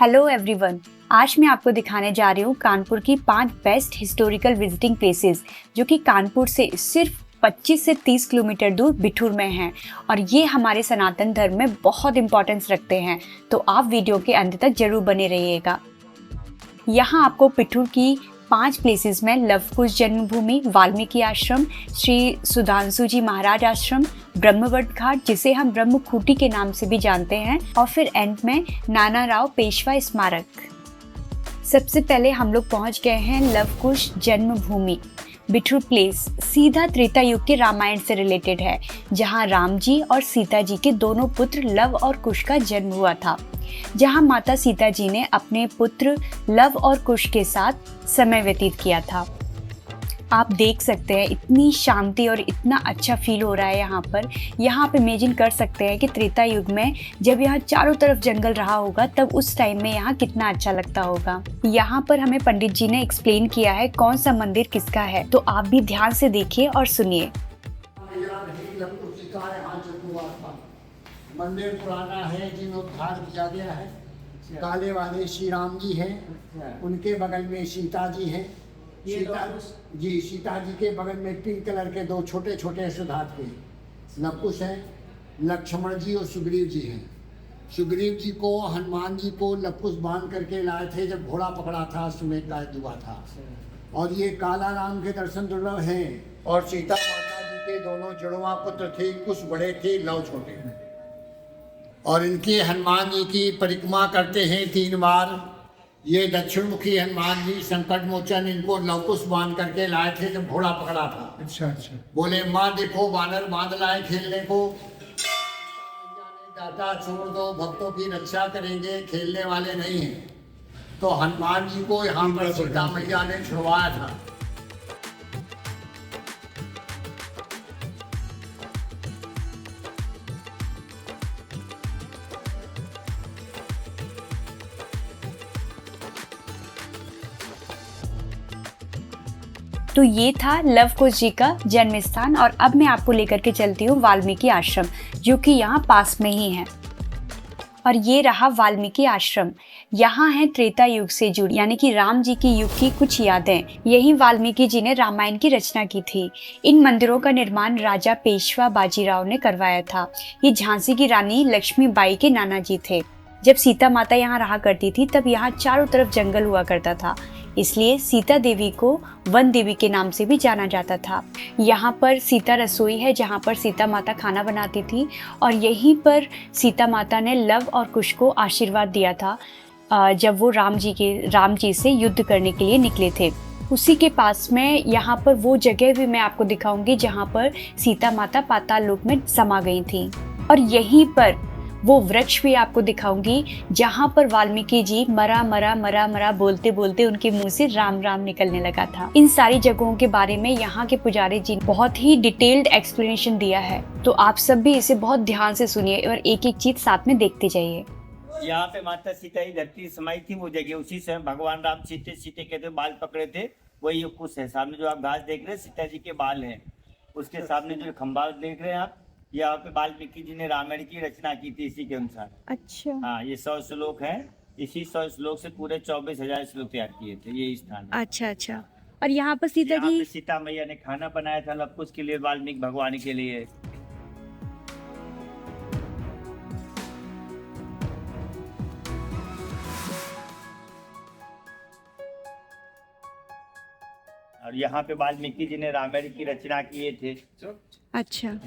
Hello everyone, आज मैं आपको दिखाने जा रही हूँ कानपुर की 5 बेस्ट हिस्टोरिकल विजिटिंग प्लेसेस जो कि कानपुर से सिर्फ 25 से 30 किलोमीटर दूर बिठूर में हैं और ये हमारे सनातन धर्म में बहुत इंपॉर्टेंस रखते हैं। तो आप वीडियो के अंत तक जरूर बने रहिएगा। यहाँ आपको बिठूर की 5 प्लेसेस में लव कुश जन्मभूमि, वाल्मीकि आश्रम, श्री सुधांशु जी महाराज आश्रम, ब्रह्मवट घाट जिसे हम ब्रह्मखूटी के नाम से भी जानते हैं, और फिर एंड में नाना राव पेशवा स्मारक। सबसे पहले हम लोग पहुंच गए हैं लव कुश जन्मभूमि। बिठूर प्लेस सीधा त्रेता युग के रामायण से रिलेटेड है, जहां राम जी और सीता जी के दोनों पुत्र लव और कुश का जन्म हुआ था, जहां माता सीता जी ने अपने पुत्र लव और कुश के साथ समय व्यतीत किया था। आप देख सकते हैं इतनी शांति और इतना अच्छा फील हो रहा है यहाँ पर। यहाँ आप इमेजिन कर सकते हैं कि त्रेता युग में जब यहाँ चारों तरफ जंगल रहा होगा तब उस टाइम में यहाँ कितना अच्छा लगता होगा। यहाँ पर हमें पंडित जी ने एक्सप्लेन किया है कौन सा मंदिर किसका है, तो आप भी ध्यान से देखिए और सुनिए। मंदिर पुराना है, जीर्णोद्धार किया गया है। काले वाले श्री राम जी हैं, उनके बगल में सीता जी हैं। सीता जी के बगल में पिंक कलर के 2 छोटे छोटे सुधात के लवकुश हैं। लक्ष्मण जी और सुग्रीव जी हैं। सुग्रीव जी को हनुमान जी को लवकुश बांध करके लाए थे जब घोड़ा पकड़ा था, सुमेध का हुआ था। और ये काला राम के दर्शन दुर्लभ हैं। और सीता माता जी के दोनों जुड़वा पुत्र थे, कुछ बड़े थे, लव छोटे। और इनके हनुमान जी की परिक्रमा करते हैं 3 बार। ये दक्षिण मुखी हनुमान जी संकट मोचन इनको लवकुश बांध करके लाए थे जब घोड़ा पकड़ा था। अच्छा। बोले माँ देखो बानर बांध लाए खेलने को। दाता छोड़ दो, भक्तों की रक्षा करेंगे, खेलने वाले नहीं हैं। तो हनुमान जी को यहाँ पर सीता मैया ने छुड़वाया था। तो ये था लव कुश जी का जन्म स्थान, और अब मैं आपको लेकर के चलती हूँ वाल्मीकि आश्रम जो कि यहाँ पास में ही है। और ये रहा वाल्मीकि आश्रम। यहाँ है त्रेता युग से जुड़ी यानी कि राम जी की युग की कुछ यादें। यही वाल्मीकि जी ने रामायण की रचना की थी। इन मंदिरों का निर्माण राजा पेशवा बाजीराव ने करवाया था। ये झांसी की रानी लक्ष्मीबाई के नाना जी थे। जब सीता माता यहाँ रहा करती थी तब यहाँ चारों तरफ जंगल हुआ करता था, इसलिए सीता देवी को वन देवी के नाम से भी जाना जाता था। यहाँ पर सीता रसोई है जहाँ पर सीता माता खाना बनाती थी, और यहीं पर सीता माता ने लव और कुश को आशीर्वाद दिया था जब वो राम जी से युद्ध करने के लिए निकले थे। उसी के पास में यहाँ पर वो जगह भी मैं आपको दिखाऊंगी जहाँ पर सीता माता पाताल लोक में समा गई थी। और यहीं पर वो वृक्ष भी आपको दिखाऊंगी जहाँ पर वाल्मीकि जी मरा मरा मरा मरा बोलते बोलते उनके मुंह से राम राम निकलने लगा था। इन सारी जगहों के बारे में यहाँ के पुजारी जी ने बहुत ही डिटेल्ड एक्सप्लेनेशन दिया है, तो आप सब भी इसे बहुत ध्यान से सुनिए और एक एक चीज साथ में देखते जाइए। यहाँ पे माता सीता ही धरती समाई थी वो जगह, उसी से भगवान राम सीते कहते बाल पकड़े थे, वही कुछ है। सामने जो आप घास देख रहे हैं सीता जी के बाल हैं, उसके सामने जो खंबा देख रहे हैं आप, यहाँ पे वाल्मीकि जी ने रामायण की रचना की थी इसी के अनुसार। अच्छा। हाँ, ये 100 श्लोक है, इसी 100 श्लोक से पूरे 24,000 श्लोक तैयार किए थे ये स्थान। अच्छा। और यहाँ पर सीता मैया ने खाना बनाया था लव कुश के लिए, वाल्मीकि भगवान के लिए। और यहाँ पे वाल्मीकि जी ने रामायण की रचना किए थे। अच्छा।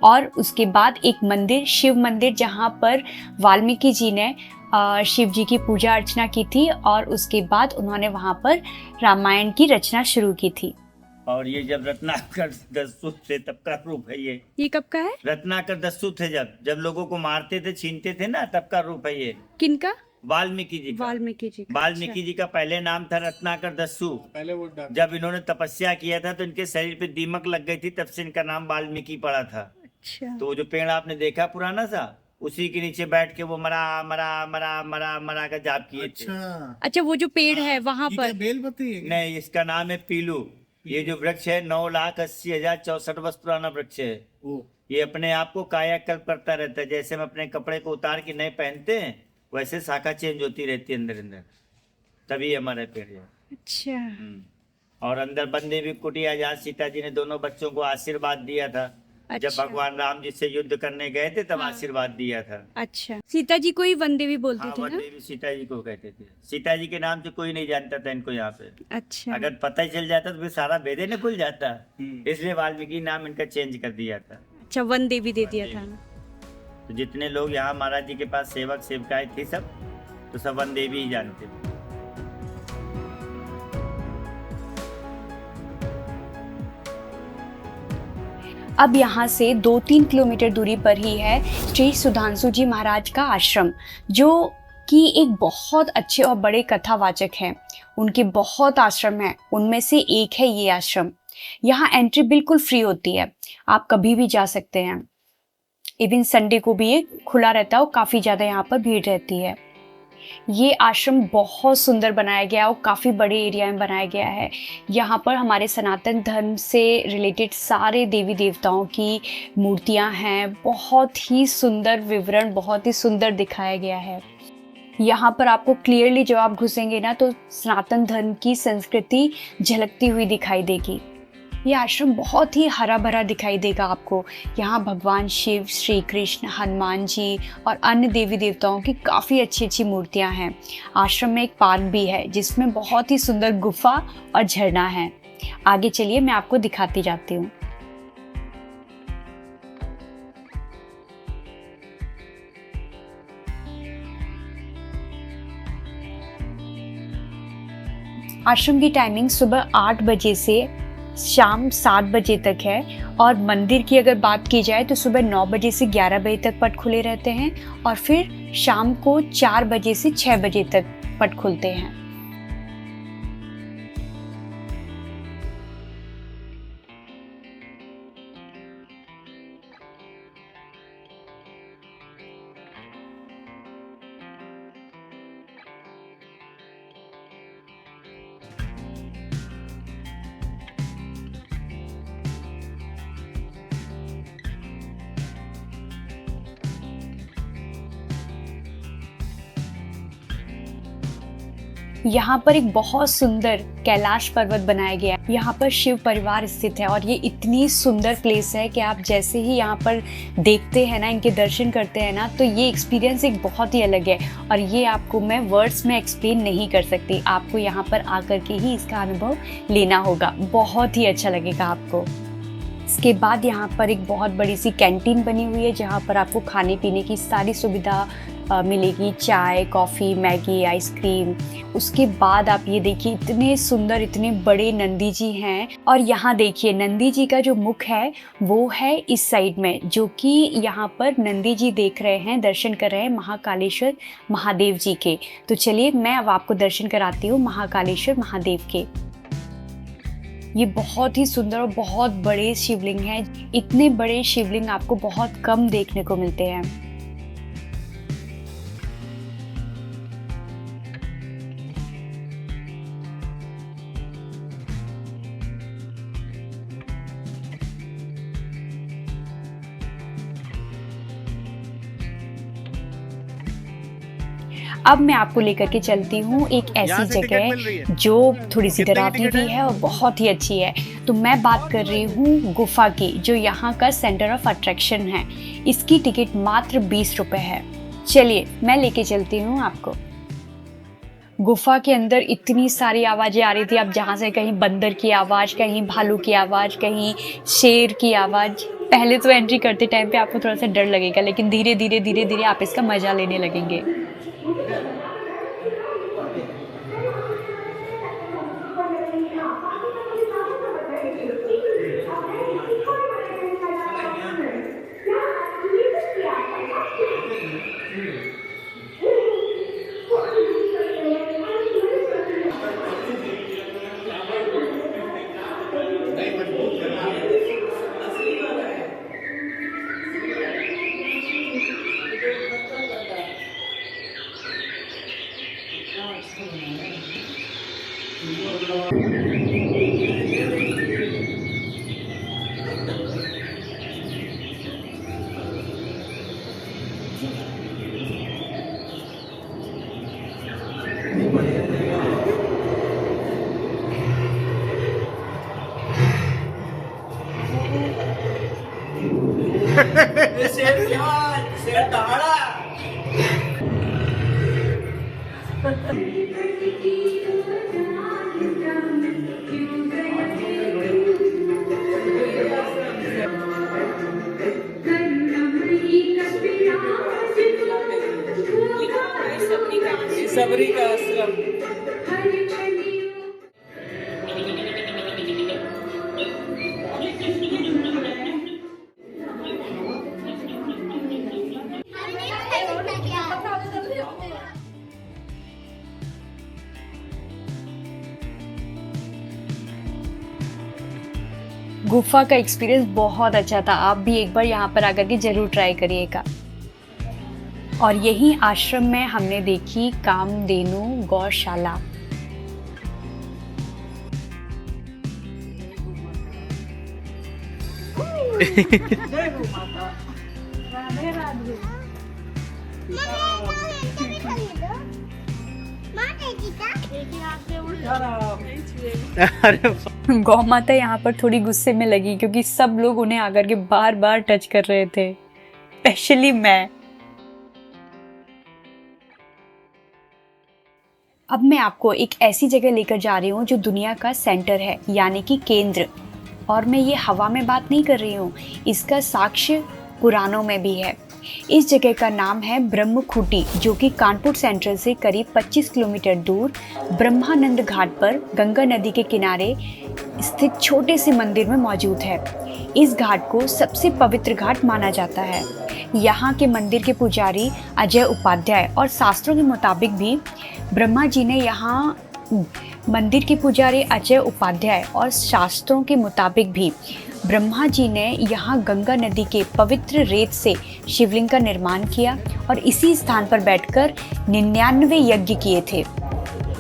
और उसके बाद एक मंदिर, शिव मंदिर, जहाँ पर वाल्मीकि जी ने शिव जी की पूजा अर्चना की थी और उसके बाद उन्होंने वहाँ पर रामायण की रचना शुरू की थी। और ये जब रत्नाकर दस्यु थे तब का रूप है ये कब का है? रत्नाकर दस्यु थे जब लोगों को मारते थे, छीनते थे ना, तब का रूप है ये। किनका? वाल्मीकि जी का। वाल्मीकि जी का पहले नाम था रत्नाकर दस्यु। पहले वो जब इन्होंने तपस्या किया था तो इनके शरीर पे दीमक लग गई थी, तब से इनका नाम वाल्मीकि पड़ा था। अच्छा। तो जो पेड़ आपने देखा पुराना सा, उसी के नीचे बैठ के वो मरा मरा मरा मरा मरा का जाप किए थे। अच्छा, वो जो पेड़ है वहाँ पर? बेलपति नहीं, इसका नाम है पीलू। ये जो वृक्ष है 9,80,064 वर्ष पुराना वृक्ष है। ये अपने आप को कायाकल्प करता रहता है। जैसे हम अपने कपड़े को उतार के नए पहनते हैं, वैसे शाखा चेंज होती रहती है अंदर अंदर, तभी हमारा पेड़ है। अच्छा। और अंदर बंदे भी कुटिया, जहाँ सीता जी ने दोनों बच्चों को आशीर्वाद दिया था। जब अच्छा। भगवान राम जी से युद्ध करने गए थे तब हाँ। आशीर्वाद दिया था। अच्छा, सीता जी को ही वन देवी बोलते हाँ, थे वन ना? देवी सीता जी को कहते थे। सीता जी के नाम से कोई नहीं जानता था इनको यहाँ पे। अच्छा। अगर पता ही चल जाता तो फिर सारा वेदे न खुल जाता, इसलिए वाल्मीकि नाम इनका चेंज कर दिया था। अच्छा, वन देवी दे दिया था। तो जितने लोग यहाँ महाराज जी के पास सेवक सेवकाएं थी सब, तो सब वन देवी ही जानते थे। अब यहाँ से 2-3 किलोमीटर दूरी पर ही है श्री सुधांशु जी महाराज का आश्रम, जो कि एक बहुत अच्छे और बड़े कथावाचक हैं। उनके बहुत आश्रम हैं, उनमें से एक है ये आश्रम। यहाँ एंट्री बिल्कुल फ्री होती है, आप कभी भी जा सकते हैं। इवन संडे को भी ये खुला रहता है और काफ़ी ज़्यादा यहाँ पर भीड़ रहती है। ये आश्रम बहुत सुंदर बनाया गया और काफ़ी बड़े एरिया में बनाया गया है। यहाँ पर हमारे सनातन धर्म से रिलेटेड सारे देवी देवताओं की मूर्तियाँ हैं। बहुत ही सुंदर विवरण, बहुत ही सुंदर दिखाया गया है। यहाँ पर आपको क्लियरली जब आप घुसेंगे ना, तो सनातन धर्म की संस्कृति झलकती हुई दिखाई देगी। ये आश्रम बहुत ही हरा भरा दिखाई देगा आपको। यहाँ भगवान शिव, श्री कृष्ण, हनुमान जी और अन्य देवी देवताओं की काफ़ी अच्छी अच्छी मूर्तियाँ हैं। आश्रम में एक पार्क भी है जिसमें बहुत ही सुंदर गुफा और झरना है। आगे चलिए, मैं आपको दिखाती जाती हूँ। आश्रम की टाइमिंग सुबह 8 बजे से शाम 7 बजे तक है और मंदिर की अगर बात की जाए तो सुबह 9 बजे से 11 बजे तक पट खुले रहते हैं और फिर शाम को 4 बजे से 6 बजे तक पट खुलते हैं। यहाँ पर एक बहुत सुंदर कैलाश पर्वत बनाया गया है। यहाँ पर शिव परिवार स्थित है और ये इतनी सुंदर प्लेस है कि आप जैसे ही यहाँ पर देखते हैं ना, इनके दर्शन करते हैं ना, तो ये एक्सपीरियंस एक बहुत ही अलग है और ये आपको मैं वर्ड्स में एक्सप्लेन नहीं कर सकती। आपको यहाँ पर आकर के ही इसका अनुभव लेना होगा, बहुत ही अच्छा लगेगा आपको। इसके बाद यहाँ पर एक बहुत बड़ी सी कैंटीन बनी हुई है जहाँ पर आपको खाने पीने की सारी सुविधा मिलेगी, चाय, कॉफ़ी, मैगी, आइसक्रीम। उसके बाद आप ये देखिए, इतने सुंदर, इतने बड़े नंदी जी हैं और यहाँ देखिए नंदी जी का जो मुख है वो है इस साइड में, जो कि यहाँ पर नंदी जी देख रहे हैं, दर्शन कर रहे हैं महाकालेश्वर महादेव जी के। तो चलिए मैं अब आपको दर्शन कराती हूँ महाकालेश्वर महादेव के। ये बहुत ही सुंदर और बहुत बड़े शिवलिंग हैं। इतने बड़े शिवलिंग आपको बहुत कम देखने को मिलते हैं। अब मैं आपको लेकर के चलती हूँ एक ऐसी जगह जो थोड़ी सी डरावनी भी है और बहुत ही अच्छी है। तो मैं बात कर रही हूँ गुफा की, जो यहाँ का सेंटर ऑफ अट्रैक्शन है। इसकी टिकट मात्र 20 रुपए है। चलिए मैं लेके चलती हूँ आपको। गुफा के अंदर इतनी सारी आवाज़ें आ रही थी, अब जहाँ से कहीं बंदर की आवाज़, कहीं भालू की आवाज़, कहीं शेर की आवाज़। पहले तो एंट्री करते टाइम पे आपको थोड़ा सा डर लगेगा, लेकिन धीरे धीरे आप इसका मज़ा लेने लगेंगे। सबरी का आश्रम। गुफा का एक्सपीरियंस बहुत अच्छा था। आप भी एक बार यहाँ पर आकर के जरूर ट्राई करिएगा। और यही आश्रम में हमने देखी कामधेनु गौशाला। गौ माता यहाँ पर थोड़ी गुस्से में लगी क्योंकि सब लोग उन्हें आकर के बार बार टच कर रहे थे, स्पेशली मैं। अब मैं आपको एक ऐसी जगह लेकर जा रही हूँ जो दुनिया का सेंटर है, यानी कि केंद्र। और मैं ये हवा में बात नहीं कर रही हूँ, इसका साक्ष्य पुराणों में भी है। इस जगह का नाम है ब्रह्मखूटी, जो कि कानपुर सेंट्रल से करीब 25 किलोमीटर दूर ब्रह्मानंद घाट पर गंगा नदी के किनारे स्थित छोटे से मंदिर में मौजूद है। इस घाट को सबसे पवित्र घाट माना जाता है। यहाँ के मंदिर के पुजारी अजय उपाध्याय और शास्त्रों के मुताबिक भी ब्रह्मा जी ने यहाँ मंदिर के पुजारी अजय उपाध्याय और शास्त्रों के मुताबिक भी ब्रह्मा जी ने यहाँ गंगा नदी के पवित्र रेत से शिवलिंग का निर्माण किया और इसी स्थान पर बैठकर 99 यज्ञ किए थे।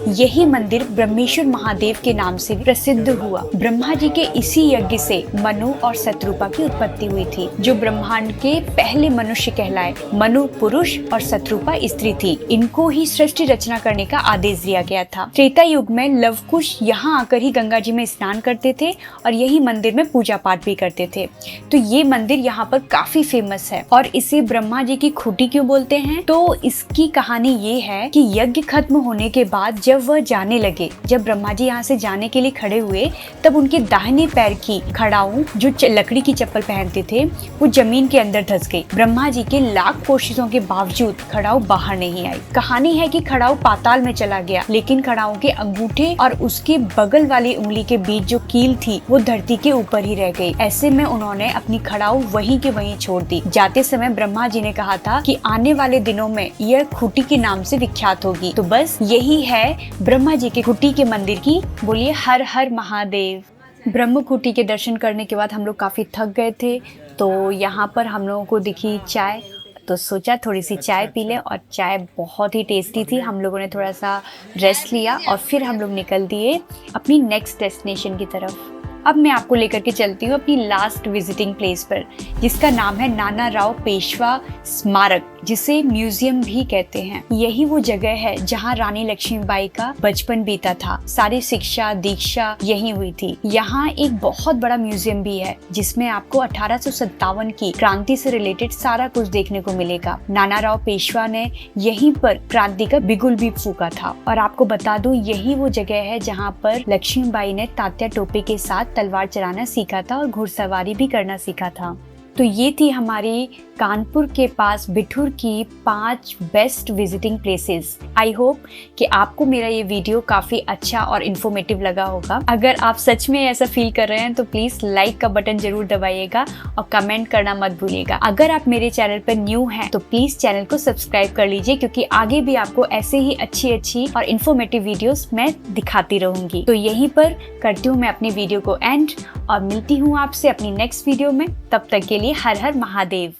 यही मंदिर ब्रह्मेश्वर महादेव के नाम से प्रसिद्ध हुआ। ब्रह्मा जी के इसी यज्ञ से मनु और शत्रुपा की उत्पत्ति हुई थी, जो ब्रह्मांड के पहले मनुष्य कहलाए। मनु पुरुष और शत्रुपा स्त्री थी। इनको ही सृष्टि रचना करने का आदेश दिया गया था। त्रेता युग में लवकुश यहाँ आकर ही गंगा जी में स्नान करते थे और यही मंदिर में पूजा पाठ भी करते थे। तो ये मंदिर यहाँ पर काफी फेमस है। और इसे ब्रह्मा जी की खूंटी क्यों बोलते हैं? तो इसकी कहानी ये है कि यज्ञ खत्म होने के बाद जब वह जाने लगे, जब ब्रह्मा जी यहाँ से जाने के लिए खड़े हुए, तब उनके दाहिने पैर की खड़ाऊ, जो लकड़ी की चप्पल पहनते थे, वो जमीन के अंदर धंस गई। ब्रह्मा जी के लाख कोशिशों के बावजूद खड़ाऊ बाहर नहीं आई। कहानी है कि खड़ाऊ पाताल में चला गया, लेकिन खड़ाऊ के अंगूठे और उसके बगल वाली उंगली के बीच जो कील थी वो धरती के ऊपर ही रह गई। ऐसे में उन्होंने अपनी खड़ाऊ वहीं के वहीं छोड़ दी। जाते समय ब्रह्मा जी ने कहा था कि आने वाले दिनों में यह खूंटी के नाम से विख्यात होगी। तो बस यही है ब्रह्मा जी के खूंटी के मंदिर की। बोलिए हर हर महादेव। ब्रह्मखूटी के दर्शन करने के बाद हम लोग काफ़ी थक गए थे, तो यहाँ पर हम लोगों को दिखी चाय, तो सोचा थोड़ी सी चाय पी लें। और चाय बहुत ही टेस्टी थी। हम लोगों ने थोड़ा सा रेस्ट लिया और फिर हम लोग निकल दिए अपनी नेक्स्ट डेस्टिनेशन की तरफ। अब मैं आपको लेकर के चलती हूँ अपनी लास्ट विजिटिंग प्लेस पर, जिसका नाम है नाना राव पेशवा स्मारक, जिसे म्यूजियम भी कहते हैं। यही वो जगह है जहाँ रानी लक्ष्मीबाई का बचपन बीता था। सारी शिक्षा दीक्षा यही हुई थी। यहाँ एक बहुत बड़ा म्यूजियम भी है, जिसमें आपको 1857 की क्रांति से रिलेटेड सारा कुछ देखने को मिलेगा। नाना राव पेशवा ने यहीं पर क्रांति का बिगुल भी फूका था। और आपको बता दूं, यही वो जगह है जहाँ पर लक्ष्मीबाई ने तात्या टोपे के साथ तलवार चलाना सीखा था और घुड़सवारी भी करना सीखा था। तो ये थी हमारी कानपुर के पास बिठूर की 5 best visiting places. I hope कि आपको मेरा ये वीडियो काफ़ी अच्छा और इन्फॉर्मेटिव लगा होगा। अगर आप सच में ऐसा फील कर रहे हैं तो प्लीज़ लाइक का बटन जरूर दबाइएगा और कमेंट करना मत भूलिएगा। अगर आप मेरे चैनल पर न्यू हैं तो प्लीज़ चैनल को सब्सक्राइब कर लीजिए, क्योंकि आगे भी आपको ऐसे ही अच्छी और इन्फॉर्मेटिव वीडियोस मैं दिखाती रहूंगी। तो यहीं पर करती हूँ मैं अपनी वीडियो को एंड और मिलती हूँ आपसे अपनी नेक्स्ट वीडियो में। तब तक के लिए हर हर महादेव।